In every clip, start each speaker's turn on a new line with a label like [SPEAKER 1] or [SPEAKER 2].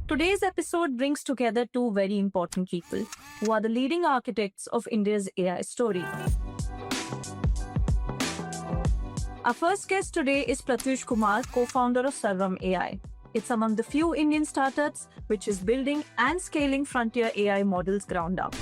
[SPEAKER 1] Today's episode brings together two very important people who are the leading architects of India's AI story. Our first guest today is Pratyush Kumar, co-founder of Sarvam AI. It's among the few Indian startups which is building and scaling frontier AI models ground up.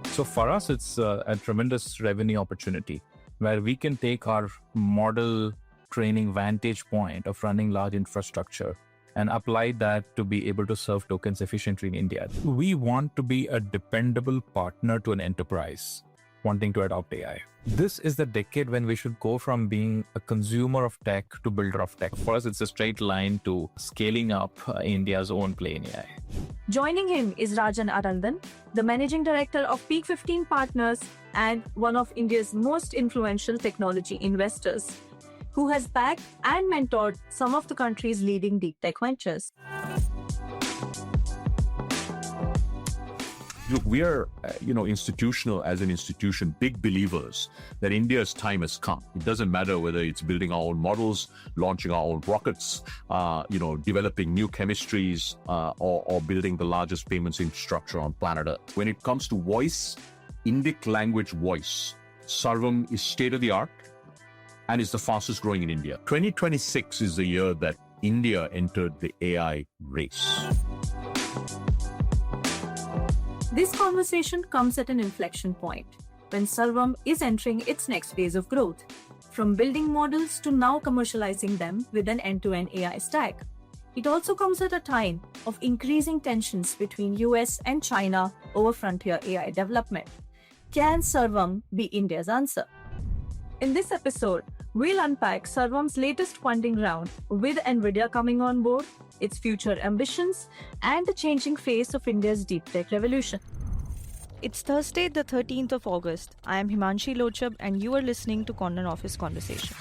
[SPEAKER 2] So for us, it's a tremendous revenue opportunity where we can take our model training vantage point of running large infrastructure and apply that to be able to serve tokens efficiently in India. We want to be a dependable partner to an enterprise wanting to adopt AI. This is the decade when we should go from being a consumer of tech to builder of tech. For us, it's a straight line to scaling up India's own play in AI.
[SPEAKER 1] Joining him is Rajan Anandan, the managing director of Peak 15 Partners and one of India's most influential technology investors, who has backed and mentored some of the country's leading deep tech ventures.
[SPEAKER 3] Look, we are, institutional as an institution, big believers that India's time has come. It doesn't matter whether it's building our own models, launching our own rockets, developing new chemistries, or building the largest payments infrastructure on planet Earth. When it comes to voice, Indic language voice, Sarvam is state-of-the-art and is the fastest growing in India. 2026 is the year that India entered the AI race.
[SPEAKER 1] This conversation comes at an inflection point when Sarvam is entering its next phase of growth, from building models to now commercializing them with an end-to-end AI stack. It also comes at a time of increasing tensions between US and China over frontier AI development. Can Sarvam be India's answer? In this episode, we'll unpack Sarvam's latest funding round with NVIDIA coming on board, its future ambitions, and the changing face of India's deep tech revolution. It's Thursday, the 13th of August. I am Himanshi Lohchab, and you are listening to Corner Office Conversation.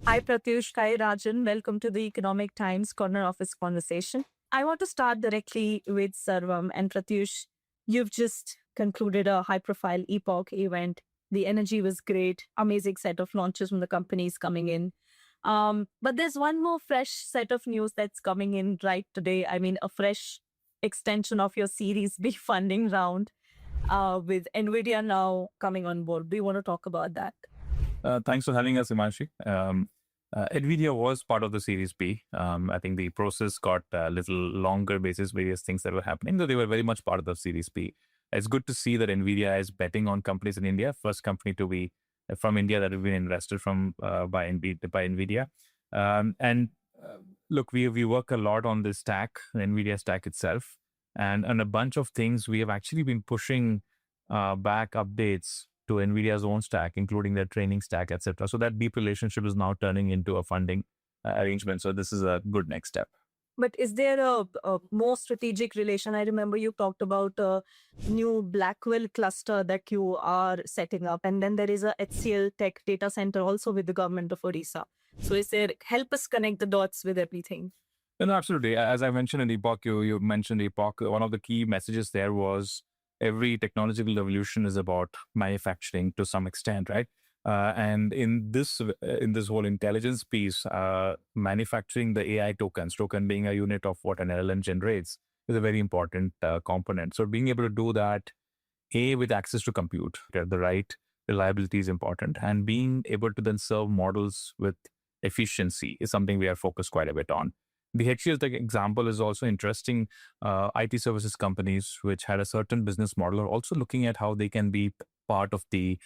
[SPEAKER 1] Hi Pratyush, hi Rajan. Welcome to the Economic Times Corner Office Conversation. I want to start directly with Sarvam and Pratyush. You've just concluded a high-profile Epoch event. The energy was great. Amazing set of launches from the companies coming in. But there's one more fresh set of news that's coming in right today. I mean, a fresh extension of your Series B funding round with NVIDIA now coming on board. Do you want to talk about that?
[SPEAKER 2] Thanks for having us, Himanshi. NVIDIA was part of the Series B. I think the process got a little longer basis various things that were happening, though they were very much part of the Series B. It's good to see that NVIDIA is betting on companies in India. First company to be from India that have been invested by NVIDIA. Look, we work a lot on this stack, the NVIDIA stack itself, and a bunch of things we have actually been pushing back updates to NVIDIA's own stack, including their training stack, etc. So that deep relationship is now turning into a funding arrangement. So this is a good next step.
[SPEAKER 1] But is there a more strategic relation? I remember you talked about a new Blackwell cluster that you are setting up. And then there is a HCL Tech data center also with the government of Odisha. So is there, help us connect the dots with everything.
[SPEAKER 2] No, absolutely. As I mentioned in Epoch, you mentioned Epoch. One of the key messages there was every technological revolution is about manufacturing to some extent, right? And in this whole intelligence piece, manufacturing the AI token being a unit of what an LLM generates, is a very important component. So being able to do that, with access to compute, the right reliability is important, and being able to then serve models with efficiency is something we are focused quite a bit on. The HCL Tech example is also interesting. IT services companies, which had a certain business model, are also looking at how they can be part of the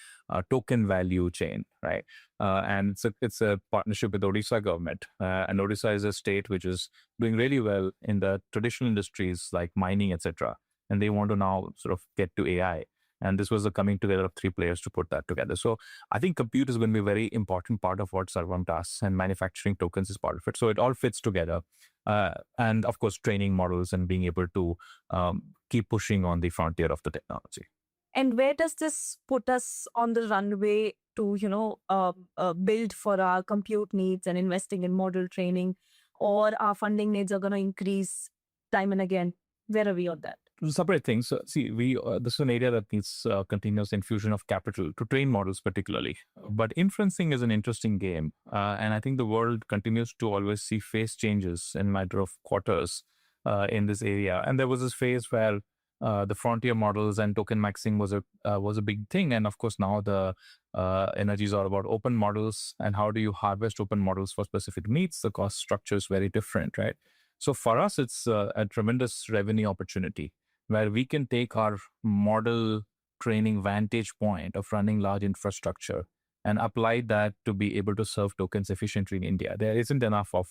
[SPEAKER 2] token value chain, right? And it's a partnership with Odisha government. And Odisha is a state which is doing really well in the traditional industries like mining, etc. And they want to now sort of get to AI. And this was the coming together of three players to put that together. So I think compute is going to be a very important part of what Sarvam does, and manufacturing tokens is part of it. So it all fits together. And of course, training models and being able to keep pushing on the frontier of the technology.
[SPEAKER 1] And where does this put us on the runway to, build for our compute needs and investing in model training, or our funding needs are going to increase time and again? Where are we on that?
[SPEAKER 2] Separate things. See, this is an area that needs continuous infusion of capital to train models, particularly. But inferencing is an interesting game, and I think the world continues to always see phase changes in a matter of quarters in this area. And there was this phase where the frontier models and token maxing was a big thing, and of course now the energies are about open models and how do you harvest open models for specific needs. The cost structure is very different, right? So for us, it's a tremendous revenue opportunity where we can take our model training vantage point of running large infrastructure and apply that to be able to serve tokens efficiently in India. There isn't enough of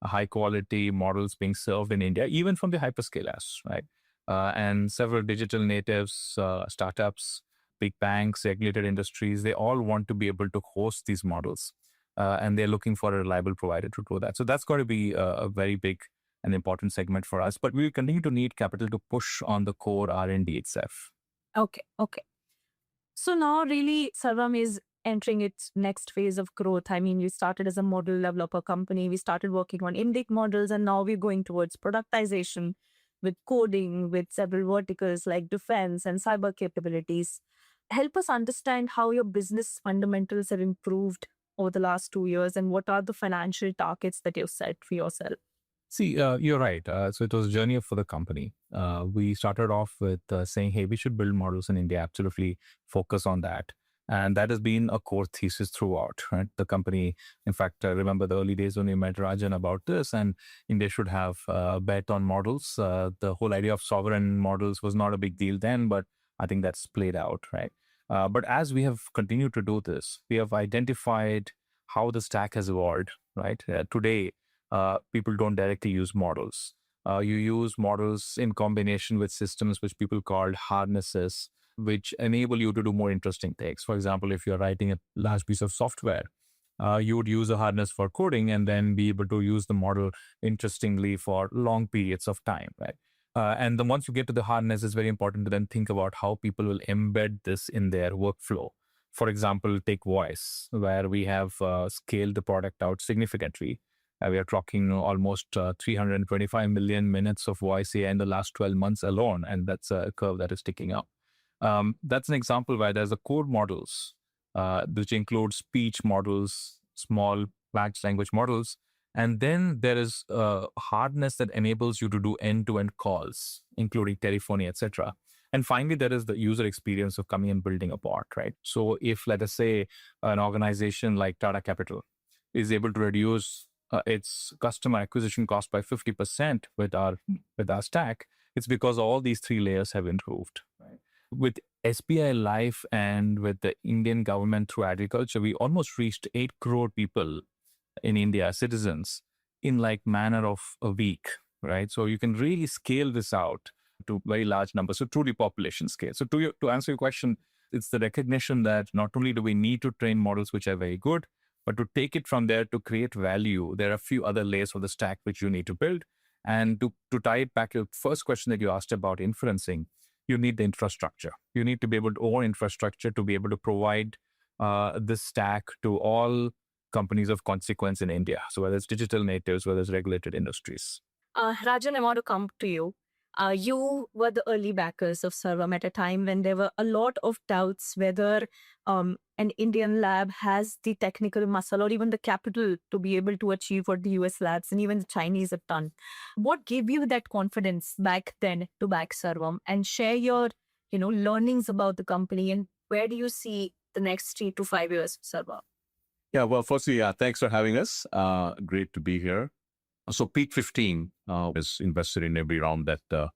[SPEAKER 2] high quality models being served in India, even from the hyperscalers, right? And several digital natives, startups, big banks, regulated industries, they all want to be able to host these models. And they're looking for a reliable provider to do that. So that's going to be a very big an important segment for us, but we will continue to need capital to push on the core R&D itself.
[SPEAKER 1] Okay. So now really Sarvam is entering its next phase of growth. I mean, we started as a model developer company. We started working on indic models, and now we're going towards productization with coding, with several verticals like defense and cyber capabilities. Help us understand how your business fundamentals have improved over the last 2 years, and what are the financial targets that you've set for yourself?
[SPEAKER 2] See, you're right. So it was a journey for the company. We started off with saying, hey, we should build models in India, absolutely focus on that. And that has been a core thesis throughout, right? The company, in fact, I remember the early days when we met Rajan about this, and India should have a bet on models. The whole idea of sovereign models was not a big deal then, but I think that's played out, right? But as we have continued to do this, we have identified how the stack has evolved, right? Today, people don't directly use models. You use models in combination with systems which people call harnesses, which enable you to do more interesting things. For example, if you're writing a large piece of software, you would use a harness for coding and then be able to use the model interestingly for long periods of time, right? And then once you get to the harness, it's very important to then think about how people will embed this in their workflow. For example, take voice, where we have scaled the product out significantly. We are talking almost 325 million minutes of voice AI in the last 12 months alone, and that's a curve that is ticking up. That's an example where there's a core models, which includes speech models, small large language models, and then there is a hardness that enables you to do end-to-end calls, including telephony, etc. And finally, there is the user experience of coming and building a bot, right? So if, let us say, an organization like Tata Capital is able to reduce its customer acquisition cost by 50% with our stack, it's because all these three layers have improved. Right? With SBI Life and with the Indian government through agriculture, we almost reached 8 crore people in India, citizens, in like manner of a week, right? So you can really scale this out to very large numbers, so truly population scale. So to answer your question, it's the recognition that not only do we need to train models which are very good, but to take it from there to create value, there are a few other layers of the stack which you need to build. And to tie it back to the first question that you asked about inferencing, you need the infrastructure. You need to be able to own infrastructure to be able to provide this stack to all companies of consequence in India. So whether it's digital natives, whether it's regulated industries.
[SPEAKER 1] Rajan, I want to come to you. You were the early backers of Sarvam at a time when there were a lot of doubts whether an Indian lab has the technical muscle or even the capital to be able to achieve what the US labs and even the Chinese have done. What gave you that confidence back then to back Sarvam, and share your learnings about the company, and where do you see the next 3 to 5 years of Sarvam?
[SPEAKER 3] Yeah, well, firstly, thanks for having us. Great to be here. So Peak 15 is invested in every round that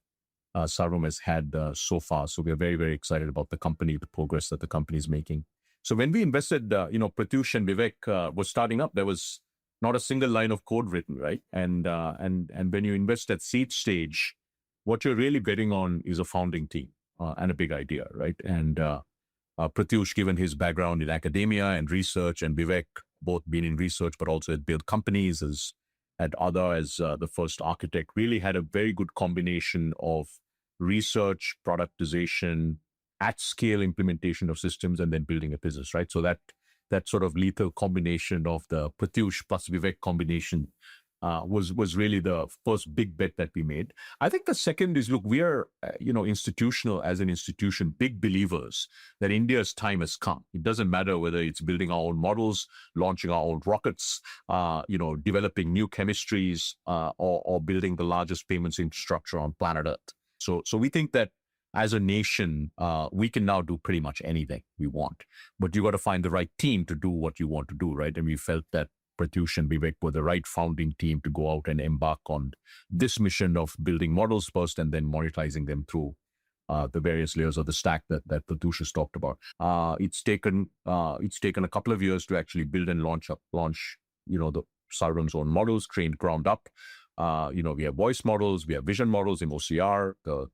[SPEAKER 3] Sarvam has had so far. So we are very, very excited about the company, the progress that the company is making. So when we invested, Pratyush and Vivek was starting up, there was not a single line of code written, right? And when you invest at seed stage, what you're really betting on is a founding team and a big idea, right? And Pratyush, given his background in academia and research, and Vivek, both been in research, but also had built companies as the first architect, really had a very good combination of research, productization, at scale implementation of systems and then building a business, right? So that sort of lethal combination of the Pratyush plus Vivek combination was really the first big bet that we made. I think the second is, look, we are, institutional as an institution, big believers that India's time has come. It doesn't matter whether it's building our own models, launching our own rockets, developing new chemistries, or building the largest payments infrastructure on planet Earth. So we think that as a nation, we can now do pretty much anything we want, but you got to find the right team to do what you want to do, right? And we felt that Pratyush and Vivek were the right founding team to go out and embark on this mission of building models first and then monetizing them through the various layers of the stack that Pratyush has talked about. It's taken a couple of years to actually build and launch the Sarvam's own models, trained ground up. We have voice models, we have vision models in OCR, the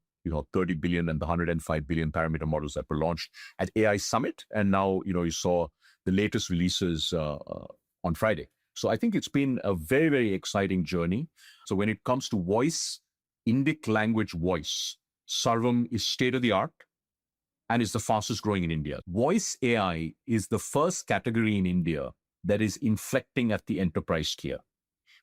[SPEAKER 3] 30 billion and the 105 billion parameter models that were launched at AI Summit, and now you saw the latest releases on Friday. So I think it's been a very, very exciting journey. So when it comes to voice, Indic language voice, Sarvam is state of the art and is the fastest growing in India. Voice AI is the first category in India that is inflecting at the enterprise tier,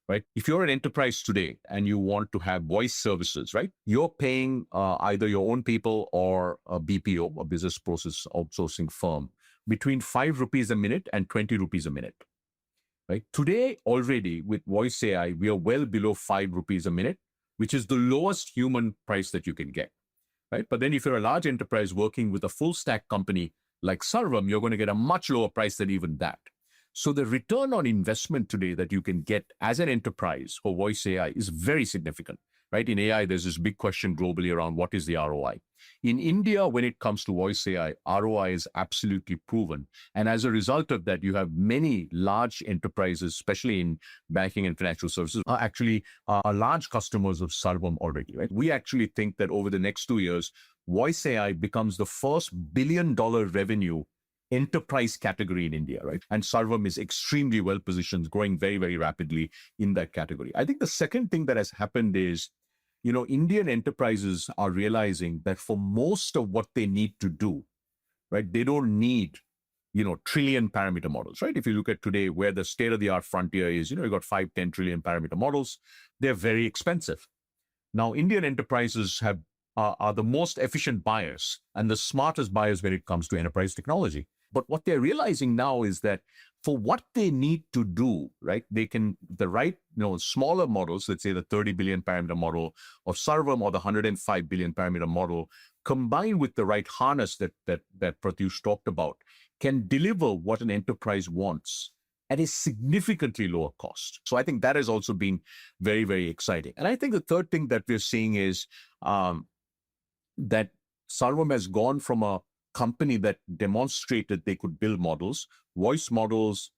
[SPEAKER 3] right? If you're an enterprise today and you want to have voice services, right, you're paying either your own people or a BPO, a business process outsourcing firm, between 5 rupees a minute and 20 rupees a minute. Right? Today, already with voice AI, we are well below 5 rupees a minute, which is the lowest human price that you can get. Right? But then if you're a large enterprise working with a full stack company like Sarvam, you're going to get a much lower price than even that. So the return on investment today that you can get as an enterprise for voice AI is very significant. Right? In AI, there's this big question globally around what is the ROI. In India, when it comes to voice AI, ROI is absolutely proven. And as a result of that, you have many large enterprises, especially in banking and financial services, are large customers of Sarvam already. Right? We actually think that over the next 2 years, voice AI becomes the first billion-dollar revenue enterprise category in India, right? And Sarvam is extremely well positioned, growing very, very rapidly in that category. I think the second thing that has happened is, Indian enterprises are realizing that for most of what they need to do, right, they don't need, trillion parameter models, right? If you look at today where the state of the art frontier is, you've got 5-10 trillion parameter models. They're very expensive. Now, Indian enterprises are the most efficient buyers and the smartest buyers when it comes to enterprise technology. But what they're realizing now is that for what they need to do, right, smaller models, let's say the 30 billion parameter model of Sarvam or the 105 billion parameter model, combined with the right harness that Pratyush talked about, can deliver what an enterprise wants at a significantly lower cost. So I think that has also been very, very exciting. And I think the third thing that we're seeing is that Sarvam has gone from a company that demonstrated they could build models, voice models,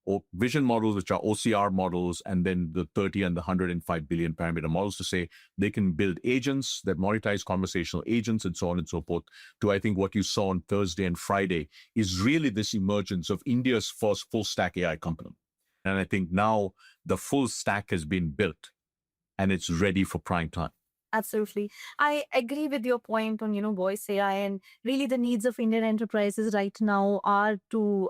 [SPEAKER 3] or vision models, which are OCR models, and then the 30 and the 105 billion parameter models, to say they can build agents that monetize conversational agents and so on and so forth, to I think what you saw on Thursday and Friday is really this emergence of India's first full stack AI company. And I think now the full stack has been built and it's ready for prime time.
[SPEAKER 1] Absolutely. I agree with your point on, voice AI, and really the needs of Indian enterprises right now are to,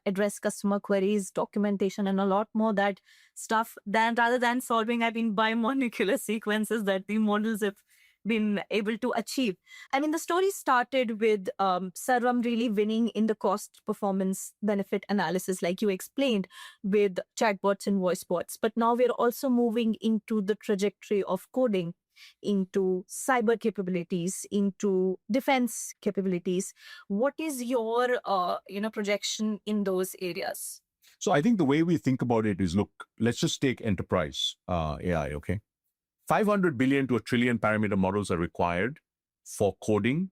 [SPEAKER 1] address customer queries, documentation, and a lot more that stuff rather than solving, bimolecular sequences that the models have been able to achieve. I mean, the story started with Sarvam really winning in the cost performance benefit analysis, like you explained, with chatbots and voice bots. But now we're also moving into the trajectory of coding, into cyber capabilities, into defense capabilities. What is your, projection in those areas?
[SPEAKER 3] So I think the way we think about it is, look, let's just take enterprise AI, okay? 500 billion to a trillion parameter models are required for coding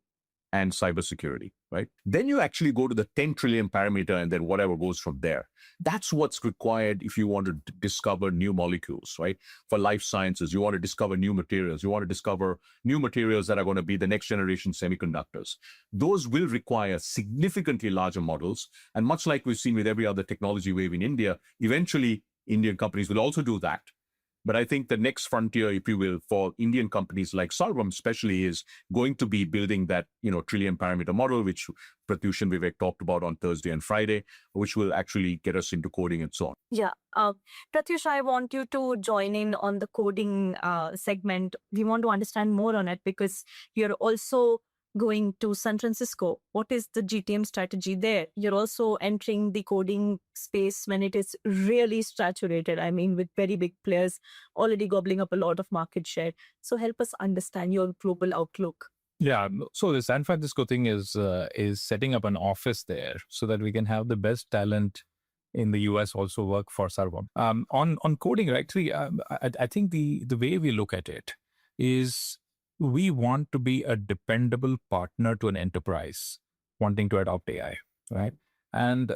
[SPEAKER 3] and cybersecurity, right? Then you actually go to the 10 trillion parameter and then whatever goes from there. That's what's required if you want to discover new molecules, right? For life sciences, you want to discover new materials. You want to discover new materials that are going to be the next generation semiconductors. Those will require significantly larger models. And much like we've seen with every other technology wave in India, eventually Indian companies will also do that. But I think the next frontier, if you will, for Indian companies like Sarvam especially is going to be building that, trillion parameter model, which Pratyush and Vivek talked about on Thursday and Friday, which will actually get us into coding and so on.
[SPEAKER 1] Yeah. Pratyush, I want you to join in on the coding segment. We want to understand more on it because you're also going to San Francisco. What is the GTM strategy there? You're also entering the coding space when it is really saturated. I mean, with very big players already gobbling up a lot of market share. So help us understand your global outlook.
[SPEAKER 2] Yeah, so the San Francisco thing is setting up an office there so that we can have the best talent in the US also work for Sarvam. On coding, right? I think the way we look at it is we want to be a dependable partner to an enterprise wanting to adopt AI, right? And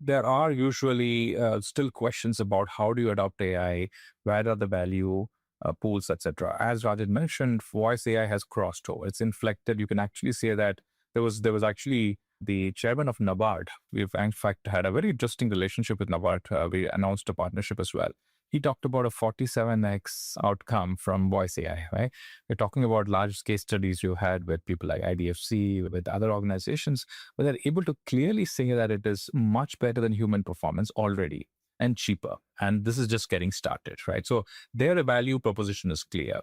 [SPEAKER 2] there are usually still questions about how do you adopt AI, where are the value pools, etc. As Rajan mentioned, voice AI has crossed over. It's inflected. You can actually say that there was actually the chairman of NABARD. We've in fact had a very interesting relationship with NABARD. We announced a partnership as well. He talked about a 47x outcome from voice AI, right? We're talking about large case studies you had with people like IDFC, with other organizations, where they're able to clearly say that it is much better than human performance already and cheaper. And this is just getting started, right? So their value proposition is clear.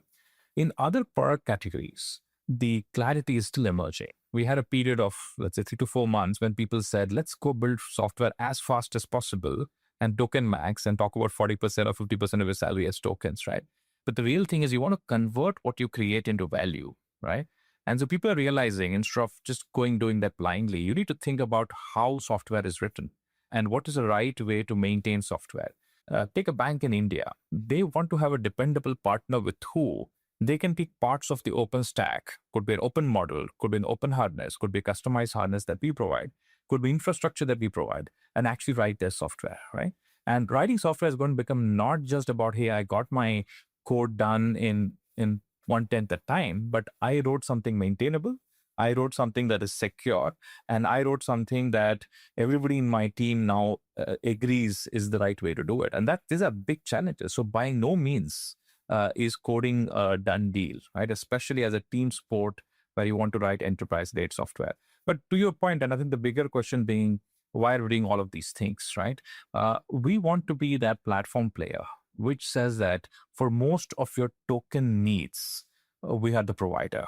[SPEAKER 2] In other product categories, the clarity is still emerging. We had a period of, let's say, 3 to 4 months when people said, let's go build software as fast as possible and token max and talk about 40% or 50% of your salary as tokens, right? But the real thing is you want to convert what you create into value, right? And so people are realizing instead of just doing that blindly, you need to think about how software is written and what is the right way to maintain software. Take a bank in India. They want to have a dependable partner with who they can pick parts of the open stack, could be an open model, could be an open harness, could be a customized harness that we provide, could be infrastructure that we provide, and actually write their software, right? And writing software is going to become not just about, hey, I got my code done in 1/10 the time, but I wrote something maintainable, I wrote something that is secure, and I wrote something that everybody in my team now agrees is the right way to do it. And these are big challenges. So by no means is coding a done deal, right? Especially as a team sport where you want to write enterprise-grade software. But to your point, and I think the bigger question being, why are we doing all of these things, right? We want to be that platform player, which says that for most of your token needs, we are the provider.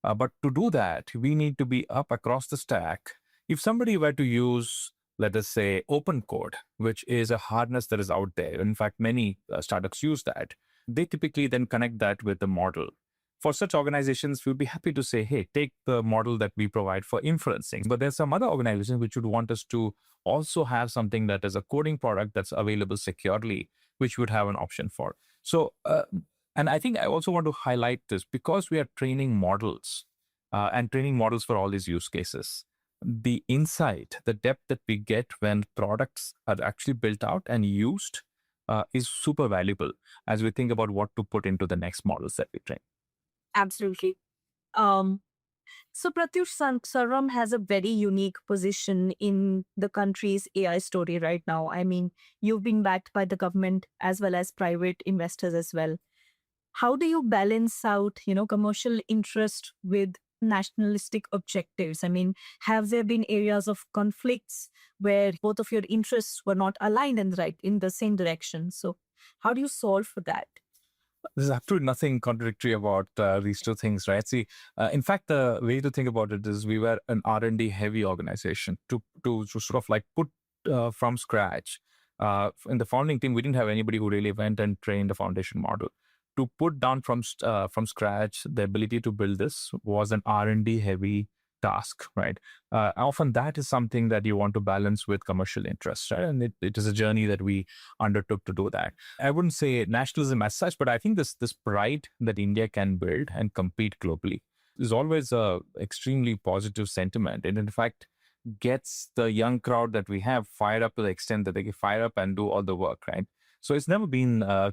[SPEAKER 2] But to do that, we need to be up across the stack. If somebody were to use, let us say, open code, which is a harness that is out there, in fact, many startups use that, they typically then connect that with the model. For such organizations, we'd be happy to say, hey, take the model that we provide for inferencing. But there's some other organizations which would want us to also have something that is a coding product that's available securely, which would have an option for. So, and I think I also want to highlight this because we are training models and training models for all these use cases. The insight, the depth that we get when products are actually built out and used is super valuable as we think about what to put into the next models that we train.
[SPEAKER 1] Absolutely. So Pratyush, Sarvam has a very unique position in the country's AI story right now. I mean, you've been backed by the government as well as private investors as well. How do you balance out, commercial interest with nationalistic objectives? I mean, have there been areas of conflicts where both of your interests were not aligned in the same direction? So how do you solve for that?
[SPEAKER 2] There's absolutely nothing contradictory about these two things, right? See, in fact, the way to think about it is we were an R&D heavy organization to sort of like put from scratch. In the founding team, we didn't have anybody who really went and trained a foundation model. To put down from scratch, the ability to build this was an R&D heavy task, right? Often that is something that you want to balance with commercial interests, right? And it is a journey that we undertook to do that. I wouldn't say nationalism as such, but I think this pride that India can build and compete globally is always a extremely positive sentiment. And in fact, gets the young crowd that we have fired up to the extent that they can fire up and do all the work, right? So it's never been a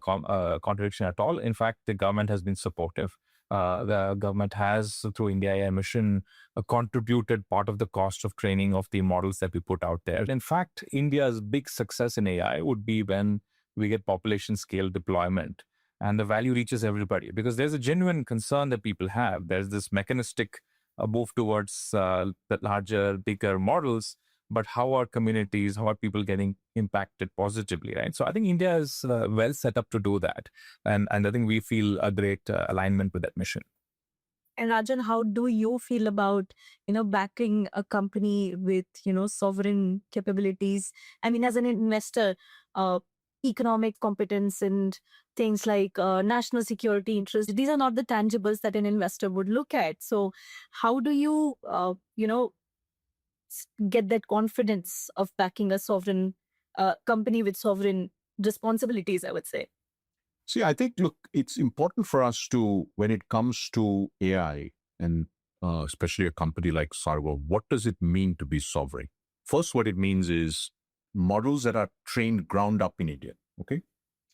[SPEAKER 2] contradiction at all. In fact, the government has been supportive. The government has, through India AI Mission, contributed part of the cost of training of the models that we put out there. In fact, India's big success in AI would be when we get population scale deployment and the value reaches everybody. Because there's a genuine concern that people have. There's this mechanistic move towards the larger, bigger models, but how are communities, how are people getting impacted positively, right? So I think India is well set up to do that. And I think we feel a great alignment with that mission.
[SPEAKER 1] And Rajan, how do you feel about, backing a company with, sovereign capabilities? I mean, as an investor, economic competence and things like national security interest, these are not the tangibles that an investor would look at. So how do you, get that confidence of backing a sovereign company with sovereign responsibilities, I would say?
[SPEAKER 3] See, I think, look, it's important for us to, when it comes to AI and especially a company like Sarvam, what does it mean to be sovereign? First, what it means is models that are trained ground up in India, okay?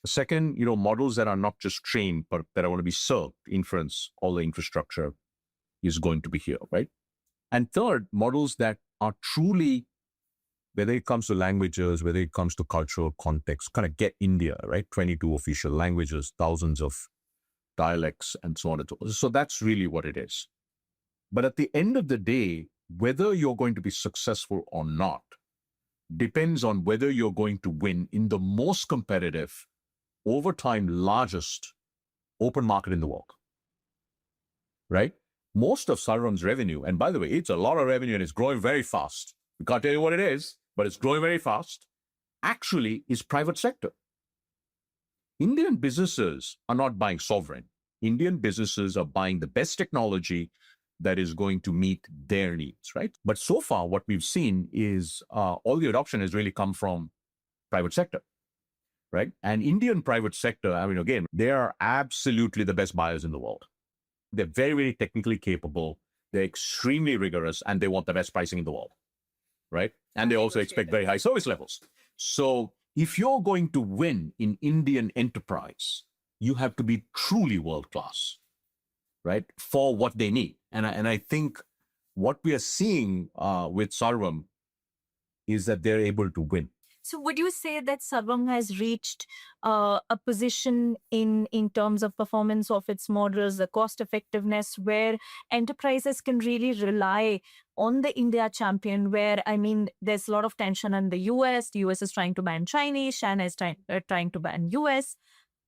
[SPEAKER 3] Second, models that are not just trained, but that are going to be served, inference, all the infrastructure is going to be here, right? And third, models that are truly, whether it comes to languages, whether it comes to cultural context, kind of get India, right? 22 official languages, thousands of dialects, and so on and so forth. So that's really what it is. But at the end of the day, whether you're going to be successful or not depends on whether you're going to win in the most competitive, over time, largest open market in the world, right? Most of Sarvam's revenue, and by the way, it's a lot of revenue and it's growing very fast. We can't tell you what it is, but it's growing very fast, actually is private sector. Indian businesses are not buying sovereign. Indian businesses are buying the best technology that is going to meet their needs, right? But so far, what we've seen is all the adoption has really come from private sector, right? And Indian private sector, I mean, again, they are absolutely the best buyers in the world. They're very, very technically capable. They're extremely rigorous, and they want the best pricing in the world, right? And they also expect very high service levels. So if you're going to win in Indian enterprise, you have to be truly world-class, right? For what they need. And I think what we are seeing with Sarvam is that they're able to win.
[SPEAKER 1] So would you say that Sarvam has reached a position in terms of performance of its models, the cost effectiveness, where enterprises can really rely on the India champion, where, I mean, there's a lot of tension in the US. The US is trying to ban Chinese, China is trying to ban US.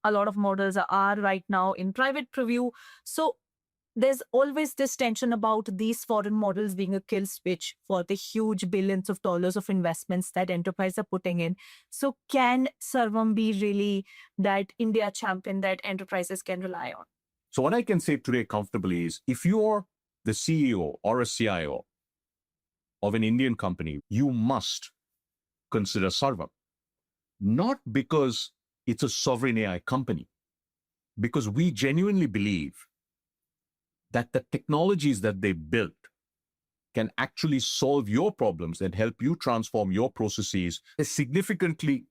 [SPEAKER 1] A lot of models are right now in private preview. So there's always this tension about these foreign models being a kill switch for the huge billions of dollars of investments that enterprises are putting in. So can Sarvam be really that India champion that enterprises can rely on?
[SPEAKER 3] So what I can say today comfortably is, if you're the CEO or a CIO of an Indian company, you must consider Sarvam. Not because it's a sovereign AI company, because we genuinely believe that the technologies that they built can actually solve your problems and help you transform your processes at significantly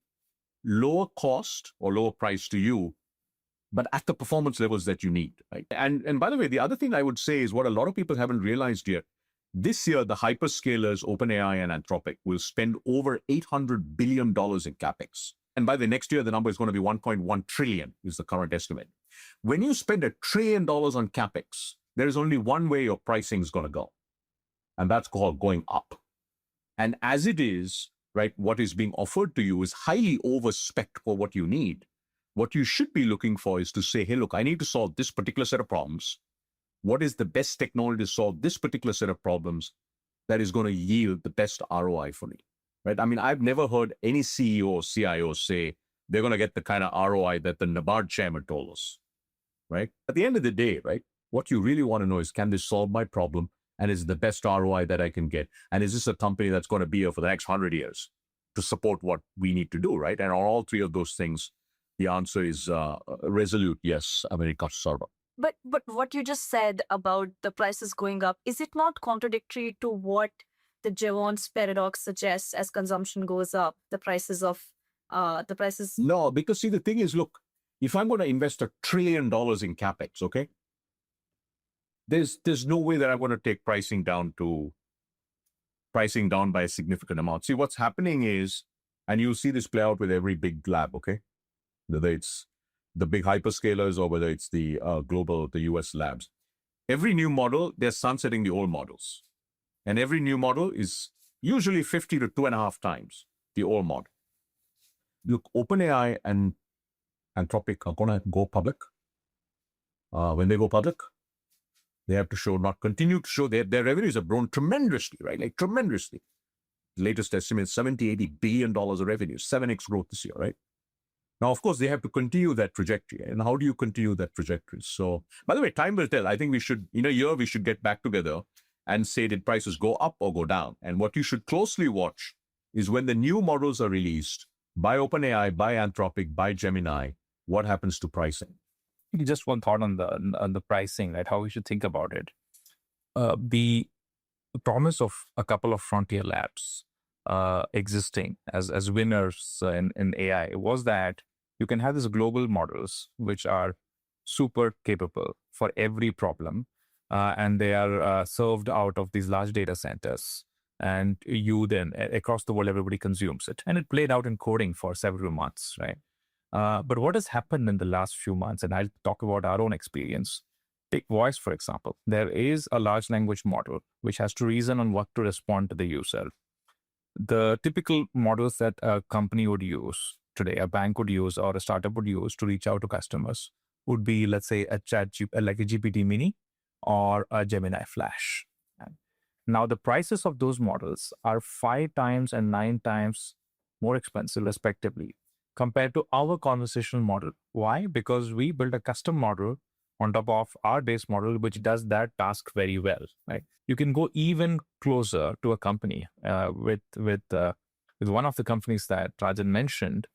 [SPEAKER 3] lower cost or lower price to you, but at the performance levels that you need, right? And by the way, the other thing I would say is what a lot of people haven't realized yet. This year, the hyperscalers, OpenAI and Anthropic, will spend over $800 billion in CapEx. And by the next year, the number is going to be 1.1 trillion is the current estimate. When you spend $1 trillion on CapEx, there is only one way your pricing is going to go, and that's called going up. And as it is, right, what is being offered to you is highly over-spec for what you need. What you should be looking for is to say, hey, look, I need to solve this particular set of problems. What is the best technology to solve this particular set of problems that is going to yield the best ROI for me, right? I mean, I've never heard any CEO or CIO say they're going to get the kind of ROI that the NABARD chairman told us, right? At the end of the day, right, what you really want to know is, can this solve my problem? And is it the best ROI that I can get? And is this a company that's going to be here for the next 100 years to support what we need to do, right? And on all three of those things, the answer is resolute yes, when it comes to Sarvam.
[SPEAKER 1] But what you just said about the prices going up, is it not contradictory to what the Jevons paradox suggests? As consumption goes up, the prices of
[SPEAKER 3] No, because see, the thing is, look, if I'm going to invest $1 trillion in CapEx, okay, there's no way that I'm going to take pricing down by a significant amount. See, what's happening is, and you'll see this play out with every big lab, okay, whether it's the big hyperscalers or whether it's the the US labs. Every new model, they're sunsetting the old models. And every new model is usually 50 to 2.5 times the old model. Look, OpenAI and Anthropic are going to go public. When they go public, they have to show, not continue to show their revenues have grown tremendously, right? Like tremendously. Latest estimate, $70-80 billion of revenue, 7x growth this year, right? Now, of course, they have to continue that trajectory. And how do you continue that trajectory? So, by the way, time will tell. I think we should, in a year, we should get back together and say, did prices go up or go down? And what you should closely watch is when the new models are released by OpenAI, by Anthropic, by Gemini, what happens to pricing?
[SPEAKER 2] Just one thought on the pricing, right? How we should think about it. The promise of a couple of frontier labs existing as winners in AI was that you can have these global models which are super capable for every problem, and they are served out of these large data centers. And you then, across the world, everybody consumes it. And it played out in coding for several months, right? But what has happened in the last few months, and I'll talk about our own experience. Take voice, for example. There is a large language model which has to reason on what to respond to the user. The typical models that a company would use today, a bank would use, or a startup would use to reach out to customers would be, let's say, like a GPT Mini or a Gemini Flash. Now, the prices of those models are 5 times and 9 times more expensive, respectively, compared to our conversational model. Why? Because we built a custom model on top of our base model, which does that task very well, right? You can go even closer to a company with one of the companies that Rajan mentioned.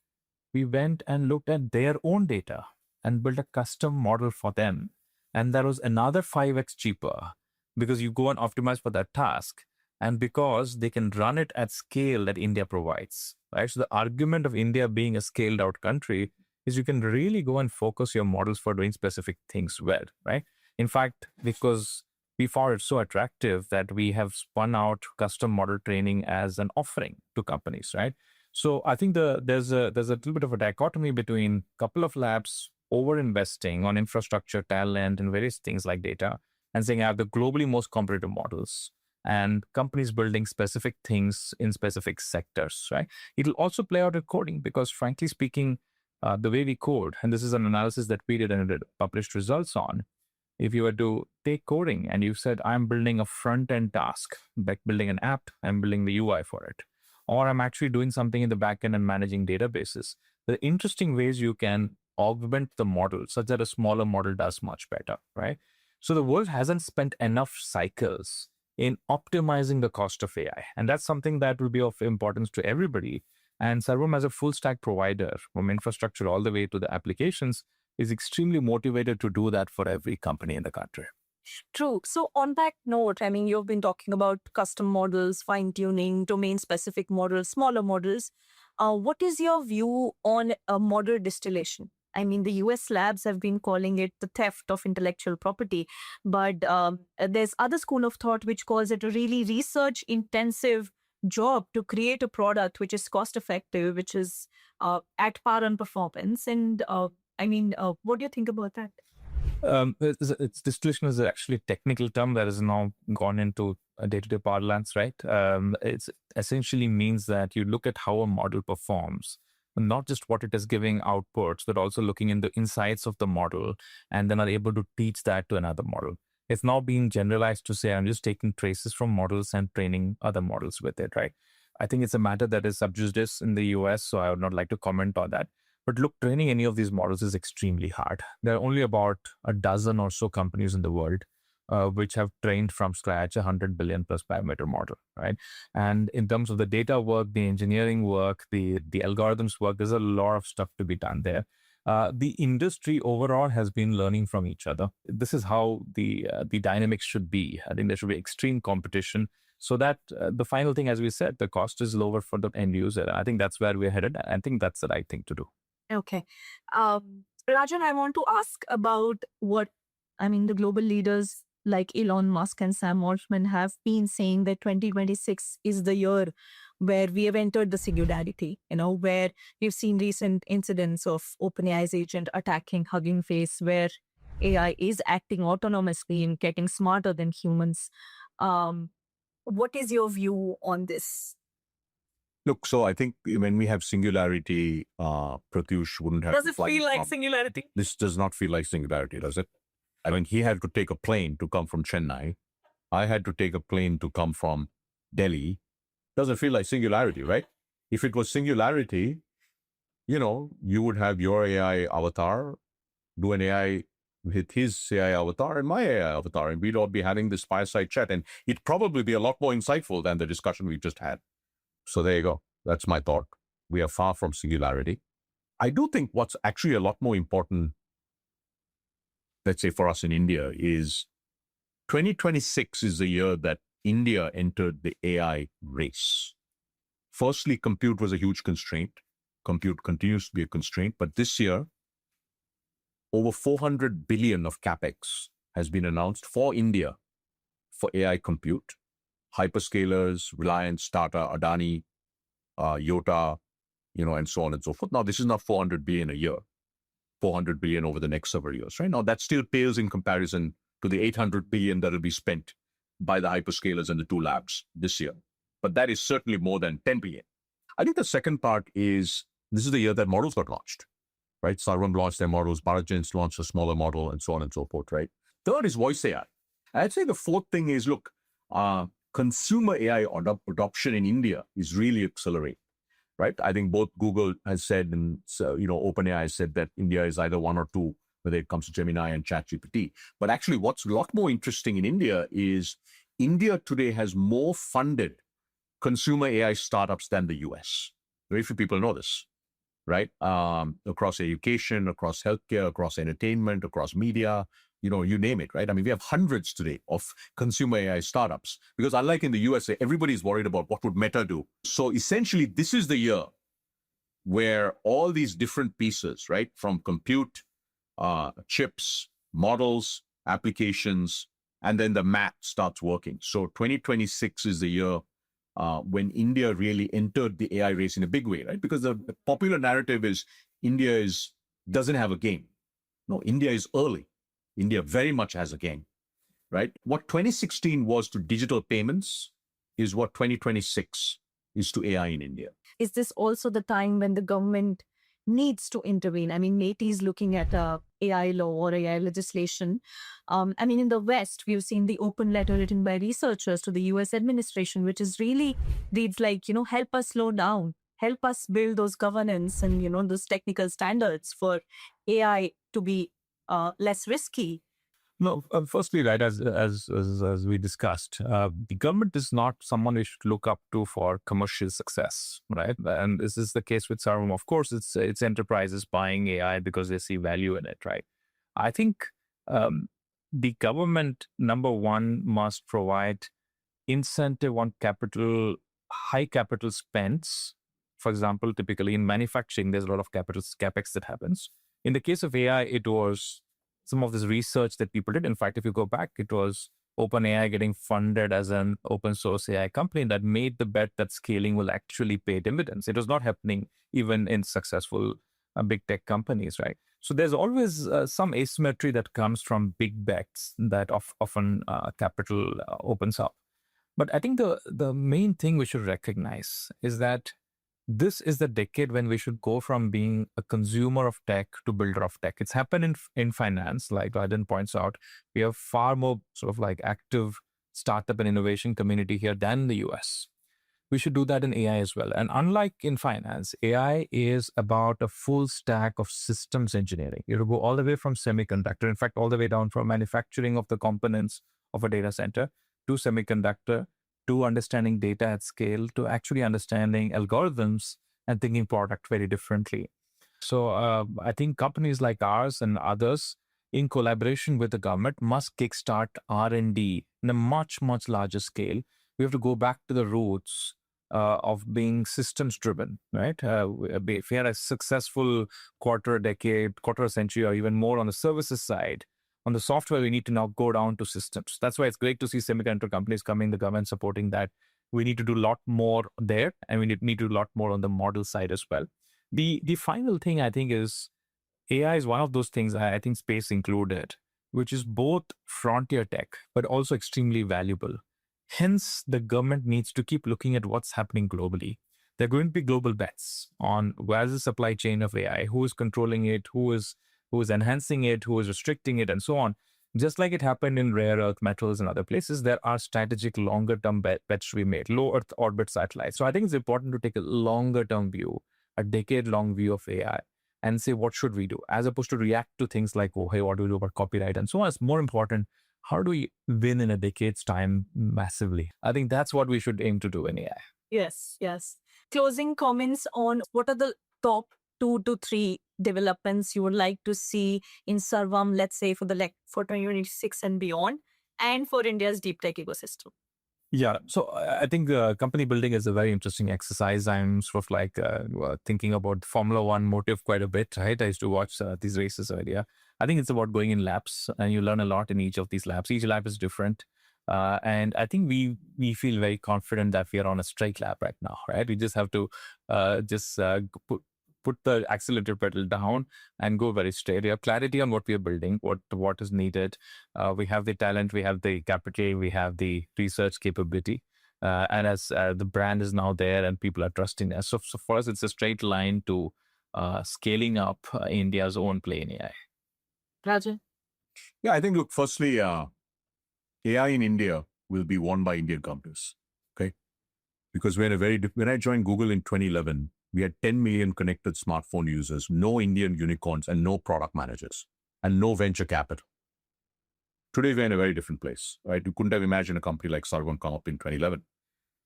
[SPEAKER 2] We went and looked at their own data and built a custom model for them. And that was another 5x cheaper because you go and optimize for that task. And because they can run it at scale that India provides, right? So the argument of India being a scaled out country is you can really go and focus your models for doing specific things well, right? In fact, because we found it so attractive that we have spun out custom model training as an offering to companies, right? So I think there's a little bit of a dichotomy between a couple of labs over investing on infrastructure, talent, and various things like data, and saying I have the globally most competitive models, and companies building specific things in specific sectors, right? It'll also play out in coding because, frankly speaking, the way we code, and this is an analysis that we did and it published results on, if you were to take coding and you said, I'm building a front-end task, like building an app, I'm building the UI for it, or I'm actually doing something in the backend and managing databases, the interesting ways you can augment the model such that a smaller model does much better, right? So the world hasn't spent enough cycles in optimizing the cost of AI. And that's something that will be of importance to everybody. And Sarvam, as a full stack provider, from infrastructure all the way to the applications, is extremely motivated to do that for every company in the country.
[SPEAKER 1] True. So on that note, I mean, you've been talking about custom models, fine-tuning, domain-specific models, smaller models. What is your view on model distillation? I mean, the US labs have been calling it the theft of intellectual property, but there's other school of thought which calls it a really research-intensive job to create a product which is cost-effective, which is at par on performance. And what do you think about that?
[SPEAKER 2] Distillation is actually a technical term that has now gone into a day-to-day parlance, right? It essentially means that you look at how a model performs, not just what it is giving outputs, but also looking in the insights of the model and then are able to teach that to another model. It's now being generalized to say, I'm just taking traces from models and training other models with it, right? I think it's a matter that is sub judice in the US, so I would not like to comment on that. But look, training any of these models is extremely hard. There are only about a dozen or so companies in the world which have trained from scratch a 100 billion plus parameter model, right? And in terms of the data work, the engineering work, the algorithms work, there's a lot of stuff to be done there. The industry overall has been learning from each other. This is how the dynamics should be. I think there should be extreme competition so that the final thing, as we said, the cost is lower for the end user. I think that's where we're headed. I think that's the right thing to do.
[SPEAKER 1] Okay. Rajan, I want to ask about the global leaders like Elon Musk and Sam Altman have been saying that 2026 is the year where we have entered the singularity, where we've seen recent incidents of OpenAI's agent attacking Hugging Face, where AI is acting autonomously and getting smarter than humans. What is your view on this?
[SPEAKER 3] Look, so I think when we have singularity, Pratyush wouldn't have.
[SPEAKER 1] Does it feel like singularity?
[SPEAKER 3] This does not feel like singularity, does it? I mean, he had to take a plane to come from Chennai. I had to take a plane to come from Delhi. Doesn't feel like singularity, right? If it was singularity, you would have your AI avatar do an AI with his AI avatar and my AI avatar, and we'd all be having this fireside chat, and it'd probably be a lot more insightful than the discussion we just had. So there you go. That's my thought. We are far from singularity. I do think what's actually a lot more important, let's say for us in India, is 2026 is the year that India entered the AI race. Firstly, compute was a huge constraint. Compute continues to be a constraint, but this year, over 400 billion of capex has been announced for India for AI compute. Hyperscalers, Reliance, Tata, Adani, Yota, and so on and so forth. Now, this is not 400 billion a year, 400 billion over the next several years, right? Now, that still pales in comparison to the 800 billion that will be spent by the hyperscalers and the two labs this year. But that is certainly more than 10 billion. I think the second part is, this is the year that models got launched, right? Sarvam launched their models, Bharatjan's launched a smaller model, and so on and so forth, right? Third is voice AI. I'd say the fourth thing is, look, consumer AI adoption in India is really accelerating, right? I think both Google has said and OpenAI has said that India is either one or two, whether it comes to Gemini and ChatGPT. But actually, what's a lot more interesting in India is India today has more funded consumer AI startups than the US. Very few people know this, right? Across education, across healthcare, across entertainment, across media, you name it, right? I mean, we have hundreds today of consumer AI startups because unlike in the USA, everybody's worried about what would Meta do. So essentially, this is the year where all these different pieces, right, from compute, chips, models, applications, and then the math starts working. So 2026 is the year when India really entered the AI race in a big way, right? Because the popular narrative is India doesn't have a game. No, India is early. India very much has a game, right? What 2016 was to digital payments is what 2026 is to AI in India.
[SPEAKER 1] Is this also the time when the government needs to intervene? I mean, NATI is looking at AI law or AI legislation. I mean, in the West, we've seen the open letter written by researchers to the US administration, which is really reads like, help us slow down, help us build those governance and, those technical standards for AI to be less risky.
[SPEAKER 2] No, firstly, right, as we discussed, the government is not someone we should look up to for commercial success, right? And this is the case with Sarvam. Of course, it's enterprises buying AI because they see value in it, right? I think the government, number one, must provide incentive on high capital spends. For example, typically in manufacturing, there's a lot of capex that happens. In the case of AI, it was some of this research that people did. In fact, if you go back, it was OpenAI getting funded as an open source AI company that made the bet that scaling will actually pay dividends. It was not happening even in successful big tech companies, right? So there's always some asymmetry that comes from big bets that often capital opens up. But I think the main thing we should recognize is that this is the decade when we should go from being a consumer of tech to builder of tech. It's happened in finance, like Rajan points out. We have far more sort of like active startup and innovation community here than the US. We should do that in AI as well. And unlike in finance, AI is about a full stack of systems engineering. It'll go all the way from semiconductor, in fact, all the way down from manufacturing of the components of a data center to semiconductor, to understanding data at scale, to actually understanding algorithms and thinking product very differently. So I think companies like ours and others, in collaboration with the government, must kickstart R&D in a much, much larger scale. We have to go back to the roots of being systems driven, right? If we had a successful quarter a century, or even more on the services side, on the software, we need to now go down to systems. That's why it's great to see semiconductor companies coming, the government supporting that. We need to do a lot more there, and we need to do a lot more on the model side as well. The final thing I think is AI is one of those things, I think space included, which is both frontier tech, but also extremely valuable. Hence, the government needs to keep looking at what's happening globally. There are going to be global bets on where's the supply chain of AI, who is controlling it, who is enhancing it, who is restricting it, and so on. Just like it happened in rare earth metals and other places, there are strategic longer-term bets to be made, low Earth orbit satellites. So I think it's important to take a longer-term view, a decade-long view of AI, and say, what should we do? As opposed to react to things like, oh, hey, what do we do about copyright and so on. It's more important, how do we win in a decade's time massively? I think that's what we should aim to do in AI.
[SPEAKER 1] Yes, yes. Closing comments on what are the top 2 to 3 developments you would like to see in Sarvam, let's say for 2026 and beyond, and for India's deep tech ecosystem?
[SPEAKER 2] Yeah, so I think company building is a very interesting exercise. I'm sort of like thinking about Formula One motive quite a bit, right? I used to watch these races earlier. I think it's about going in laps, and you learn a lot in each of these laps. Each lap is different. And I think we feel very confident that we are on a straight lap right now, right? We just have to put the accelerator pedal down and go very straight. We have clarity on what we are building, what is needed. We have the talent, we have the capital, we have the research capability. And as the brand is now there and people are trusting us. So for us, it's a straight line to scaling up India's own play in AI.
[SPEAKER 1] Rajan?
[SPEAKER 3] Yeah, I think, look, firstly, AI in India will be won by Indian companies, okay? Because when I joined Google in 2011, we had 10 million connected smartphone users, no Indian unicorns, and no product managers, and no venture capital. Today, we're in a very different place, right? You couldn't have imagined a company like Sarvam come up in 2011.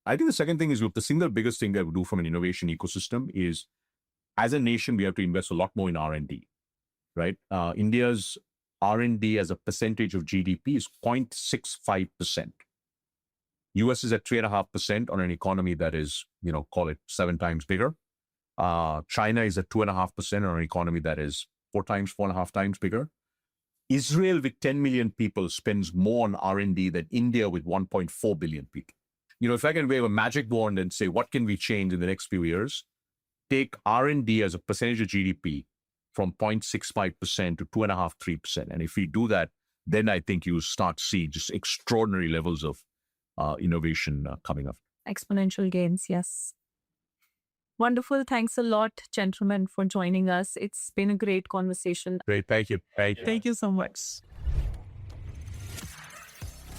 [SPEAKER 3] I think the second thing is, look, the single biggest thing that we do from an innovation ecosystem is, as a nation, we have to invest a lot more in R&D, right? India's R&D as a percentage of GDP is 0.65%. US is at 3.5% on an economy that is, call it 7 times bigger. China is at 2.5% on an economy that is 4.5 times bigger. Israel with 10 million people spends more on R&D than India with 1.4 billion people. If I can wave a magic wand and say, what can we change in the next few years? Take R&D as a percentage of GDP from 0.65% to 2.5, 3%. And if we do that, then I think you start to see just extraordinary levels of innovation coming up.
[SPEAKER 1] Exponential gains, yes. Wonderful. Thanks a lot, gentlemen, for joining us. It's been a great conversation.
[SPEAKER 3] Great. Thank you.
[SPEAKER 1] Thank you so much.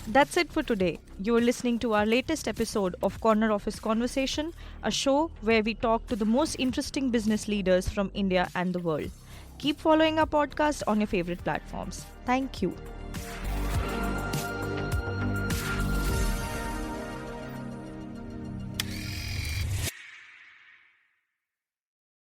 [SPEAKER 4] That's it for today. You're listening to our latest episode of Corner Office Conversation, a show where we talk to the most interesting business leaders from India and the world. Keep following our podcast on your favorite platforms. Thank you.